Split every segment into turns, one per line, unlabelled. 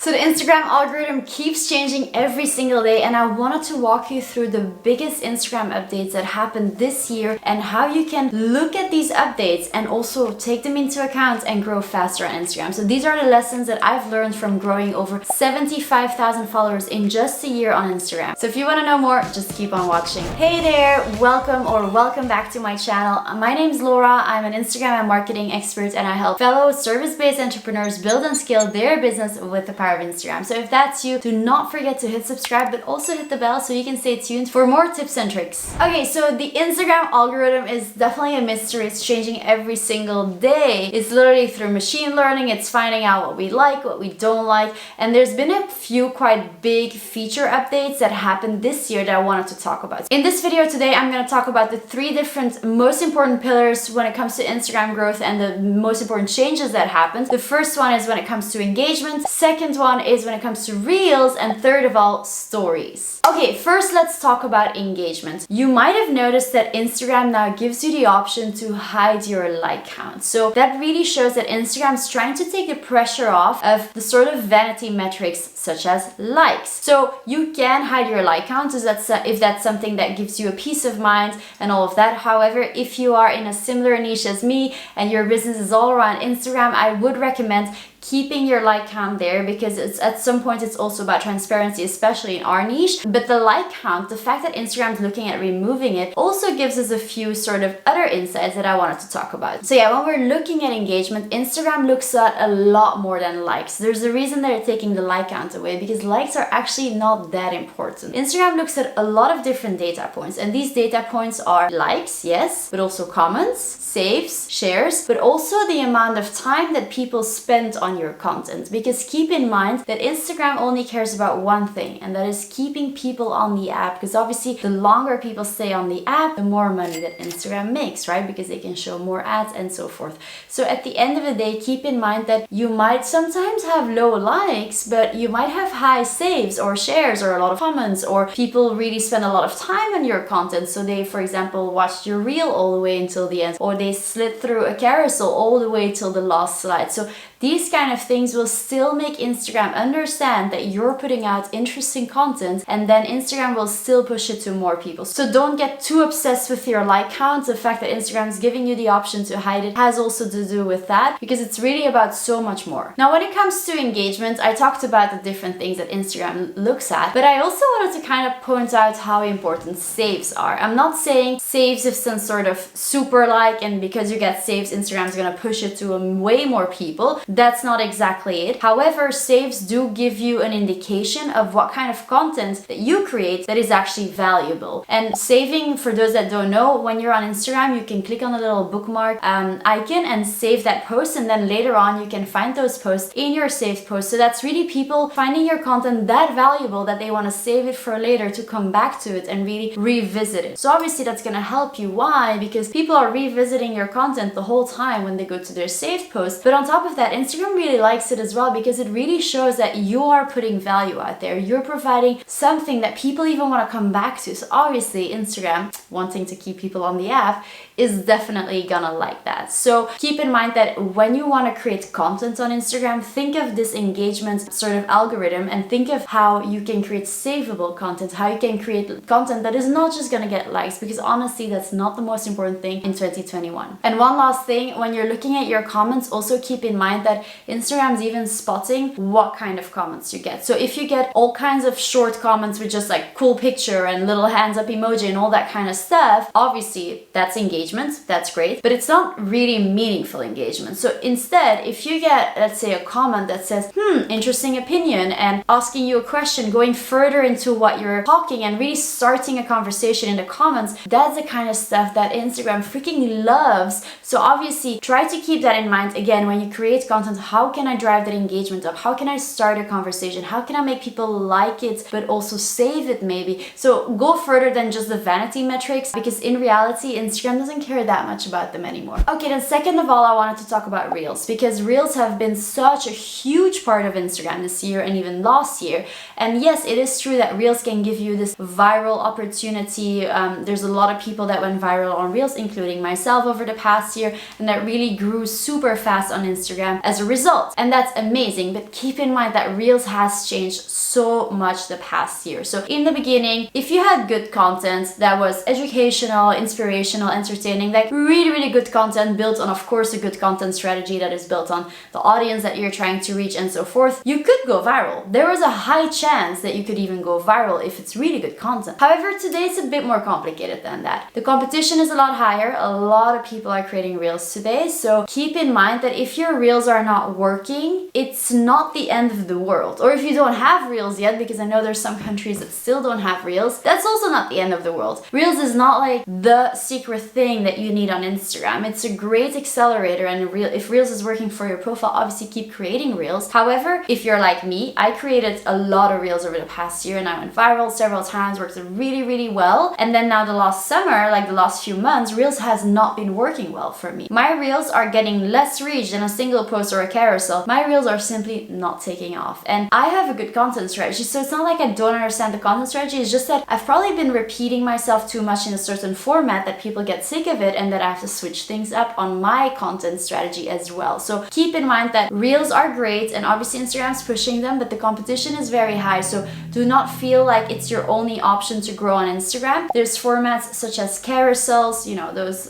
So the Instagram algorithm keeps changing every single day, and I wanted to walk you through the biggest Instagram updates that happened this year and how you can look at these updates and also take them into account and grow faster on Instagram. So these are the lessons that I've learned from growing over 75,000 followers in just a year on Instagram. So if you want to know more, just keep on watching. Hey there, welcome back to my channel. My name's Laura. I'm an Instagram and marketing expert, and I help fellow service-based entrepreneurs build and scale their business with the power of Instagram. So if that's you, do not forget to hit subscribe, but also hit the bell so you can stay tuned for more tips and tricks. Okay, so the Instagram algorithm is definitely a mystery. It's changing every single day. It's literally through machine learning. It's finding out what we like, what we don't like. And there's been a few quite big feature updates that happened this year that I wanted to talk about. In this video today, I'm going to talk about the 3 different most important pillars when it comes to Instagram growth and the most important changes that happened. The first one is when it comes to engagement. Second one is when it comes to reels, and third of all, stories. Okay, first let's talk about engagement. You might have noticed that Instagram now gives you the option to hide your like count. So that really shows that Instagram's trying to take the pressure off of the sort of vanity metrics such as likes. So you can hide your like count if that's something that gives you a peace of mind and all of that. However, if you are in a similar niche as me and your business is all around Instagram, I would recommend keeping your like count there, because it's at some point it's also about transparency, especially in our niche. But the like count, the fact that Instagram's looking at removing it, also gives us a few sort of other insights that I wanted to talk about. So yeah, when we're looking at engagement, Instagram looks at a lot more than likes. There's a reason they're taking the like count away, because likes are actually not that important. Instagram looks at a lot of different data points, and these data points are likes, yes, but also comments, saves, shares, but also the amount of time that people spend on your content. Because keep in mind that Instagram only cares about one thing, and that is keeping people on the app, because obviously the longer people stay on the app, the more money that Instagram makes, right? Because they can show more ads and so forth. So at the end of the day, keep in mind that you might sometimes have low likes, but you might have high saves or shares or a lot of comments, or people really spend a lot of time on your content. So they, for example, watched your reel all the way until the end, or they slid through a carousel all the way till the last slide. So these kind of things will still make Instagram understand that you're putting out interesting content, and then Instagram will still push it to more people. So don't get too obsessed with your like count. The fact that Instagram is giving you the option to hide it has also to do with that, because it's really about so much more. Now, when it comes to engagement, I talked about the different things that Instagram looks at, but I also wanted to kind of point out how important saves are. I'm not saying saves is some sort of super like, and because you get saves, Instagram's gonna push it to way more people. That's not exactly it. However, saves do give you an indication of what kind of content that you create that is actually valuable. And saving, for those that don't know, when you're on Instagram, you can click on the little bookmark icon and save that post, and then later on you can find those posts in your saved post. So that's really people finding your content that valuable that they want to save it for later to come back to it and really revisit it. So obviously that's going to help you. Why? Because people are revisiting your content the whole time when they go to their saved post. But on top of that, Instagram really likes it as well, because it really shows that you are putting value out there. You're providing something that people even want to come back to. So obviously Instagram, wanting to keep people on the app, is definitely gonna like that. So keep in mind that when you want to create content on Instagram, think of this engagement sort of algorithm and think of how you can create savable content, how you can create content that is not just gonna get likes, because honestly that's not the most important thing in 2021. And one last thing, when you're looking at your comments, also keep in mind that Instagram's even spotting what kind of comments you get. So if you get all kinds of short comments with just like cool picture and little hands up emoji and all that kind of stuff, obviously that's engagement, that's great, but it's not really meaningful engagement. So instead, if you get, let's say, a comment that says, interesting opinion, and asking you a question, going further into what you're talking and really starting a conversation in the comments, that's the kind of stuff that Instagram freaking loves. So obviously try to keep that in mind. Again, when you create content, how can I drive that engagement up? How can I start a conversation? How can I make people like it, but also save it maybe? So go further than just the vanity metrics, because in reality, Instagram doesn't care that much about them anymore. Okay, then second of all, I wanted to talk about Reels, because Reels have been such a huge part of Instagram this year and even last year. And yes, it is true that Reels can give you this viral opportunity. There's a lot of people that went viral on Reels, including myself over the past year, and that really grew super fast on Instagram. as a result. And that's amazing, but keep in mind that Reels has changed so much the past year. So in the beginning, if you had good content that was educational, inspirational, entertaining, like really good content built on, of course, a good content strategy that is built on the audience that you're trying to reach and so forth, you could go viral. There is a high chance that you could even go viral if it's really good content. However, today it's a bit more complicated than that. The competition is a lot higher. A lot of people are creating Reels today. So keep in mind that if your Reels are not working, it's not the end of the world. Or if you don't have Reels yet, because I know there's some countries that still don't have Reels, that's also not the end of the world. Reels is not like the secret thing that you need on Instagram. It's a great accelerator, and if Reels is working for your profile, obviously keep creating Reels. However, if you're like me, I created a lot of Reels over the past year and I went viral several times, worked really well. And then now the last summer, like the last few months, Reels has not been working well for me. My Reels are getting less reach than a single post or a carousel. My Reels are simply not taking off. And I have a good content strategy, so it's not like I don't understand the content strategy. It's just that I've probably been repeating myself too much in a certain format that people get sick of it, and that I have to switch things up on my content strategy as well. So keep in mind that Reels are great, and obviously Instagram's pushing them, but the competition is very high. So do not feel like it's your only option to grow on Instagram. There's formats such as carousels, you know, those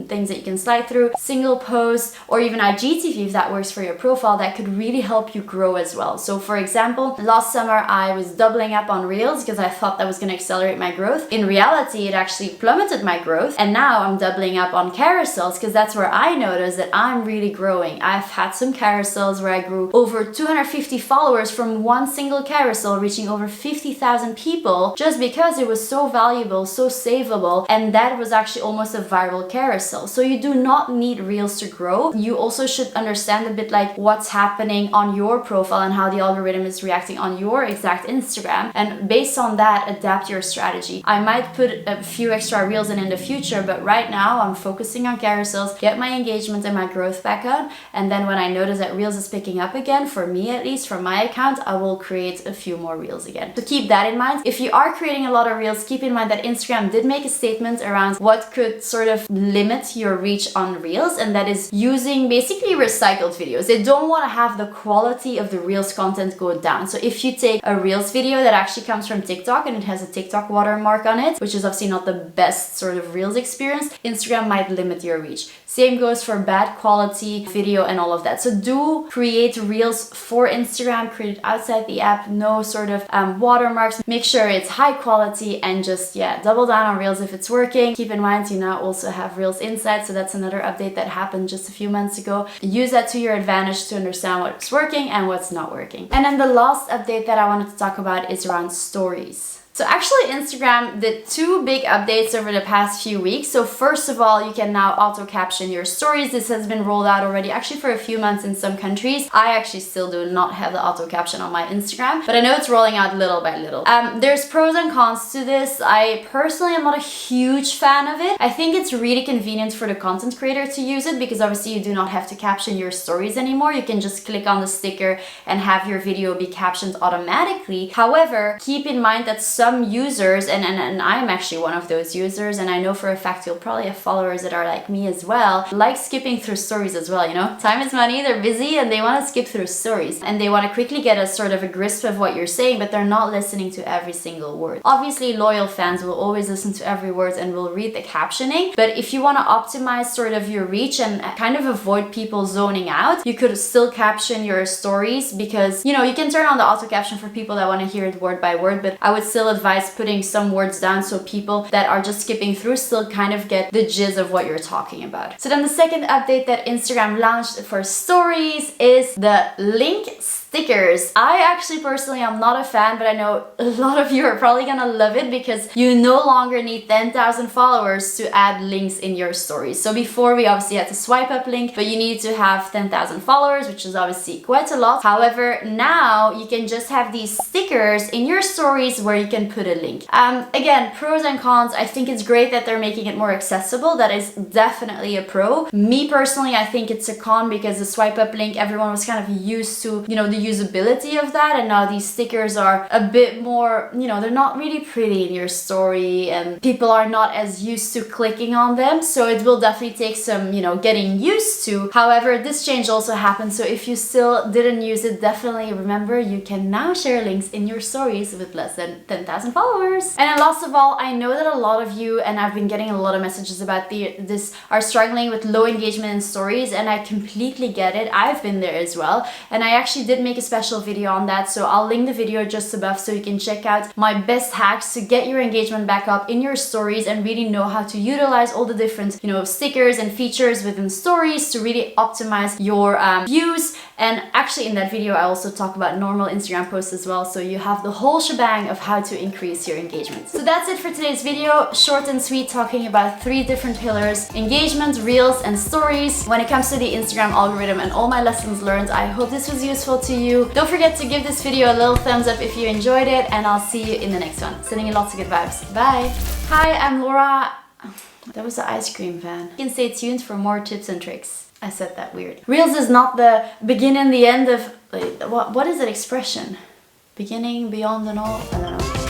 things that you can slide through, single posts, or even IGTV if that works for your profile, that could really help you grow as well. So for example, last summer I was doubling up on Reels because I thought that was going to accelerate my growth. In reality, it actually plummeted my growth, and now I'm doubling up on carousels because that's where I noticed that I'm really growing. I've had some carousels where I grew over 250 followers from one single carousel, reaching over 50,000 people just because it was so valuable, so savable, and that was actually almost a viral carousel. So you do not need Reels to grow. You also should understand a bit like what's happening on your profile and how the algorithm is reacting on your exact Instagram, and based on that, adapt your strategy. I might put a few extra Reels in the future, but right now I'm focusing on carousels, get my engagement and my growth back up, and then when I notice that Reels is picking up again, for me at least, from my account, I will create a few more Reels again. So keep that in mind. If you are creating a lot of Reels, keep in mind that Instagram did make a statement around what could sort of limit your reach on Reels, and that is using basically recycled videos. They don't want to have the quality of the Reels content go down. So if you take a Reels video that actually comes from TikTok and it has a TikTok watermark on it, which is obviously not the best sort of Reels experience, Instagram might limit your reach. Same goes for bad quality video and all of that. So do create Reels for Instagram, create it outside the app, no sort of watermarks. Make sure it's high quality, and just, yeah, double down on Reels if it's working. Keep in mind, you now also have Reels Insights, so that's another update that happened just a few months ago. Use that to your advantage to understand what's working and what's not working. And then the last update that I wanted to talk about is around stories. So actually Instagram did two big updates over the past few weeks. So first of all, you can now auto caption your stories. This has been rolled out already actually for a few months in some countries. I actually still do not have the auto caption on my Instagram, but I know it's rolling out little by little. There's pros and cons to this. I personally am not a huge fan of it. I think it's really convenient for the content creator to use it because obviously you do not have to caption your stories anymore. You can just click on the sticker and have your video be captioned automatically. However, keep in mind that some users, and I'm actually one of those users, and I know for a fact you'll probably have followers that are like me as well, like skipping through stories as well, you know? Time is money, they're busy, and they want to skip through stories. And they want to quickly get a sort of a grasp of what you're saying, but they're not listening to every single word. Obviously, loyal fans will always listen to every word and will read the captioning, but if you want to optimize sort of your reach and kind of avoid people zoning out, you could still caption your stories because, you know, you can turn on the auto caption for people that want to hear it word by word, but I would still advise putting some words down so people that are just skipping through still kind of get the gist of what you're talking about. So then the second update that Instagram launched for stories is the link stickers. I actually personally am not a fan, but I know a lot of you are probably gonna love it because you no longer need 10,000 followers to add links in your stories. So before we obviously had to swipe up link, but you need to have 10,000 followers, which is obviously quite a lot. However, now you can just have these stickers in your stories where you can put a link. Again, pros and cons. I think it's great that they're making it more accessible. That is definitely a pro. Me personally, I think it's a con because the swipe up link, everyone was kind of used to, you know, the usability of that, and now these stickers are a bit more, you know, they're not really pretty in your story and people are not as used to clicking on them, so it will definitely take some, you know, getting used to. However, this change also happened, so if you still didn't use it, definitely remember you can now share links in your stories with less than 10,000 followers. And then last of all, I know that a lot of you, and I've been getting a lot of messages about this, are struggling with low engagement in stories, and I completely get it. I've been there as well, and I actually did make a special video on that, so I'll link the video just above so you can check out my best hacks to get your engagement back up in your stories and really know how to utilize all the different, you know, stickers and features within stories to really optimize your views. And actually in that video I also talk about normal Instagram posts as well, so you have the whole shebang of how to increase your engagement. So that's it for today's video, short and sweet, talking about 3 different pillars: engagement, reels, and stories when it comes to the Instagram algorithm and all my lessons learned. I hope this was useful to you. Don't forget to give this video a little thumbs up if you enjoyed it, and I'll see you in the next one. Sending you lots of good vibes. Bye! Hi, I'm Laura. That was the ice cream van. You can stay tuned for more tips and tricks. I said that weird. Reels is not the begin and the end of... What is that expression? Beginning, beyond and all? I don't know.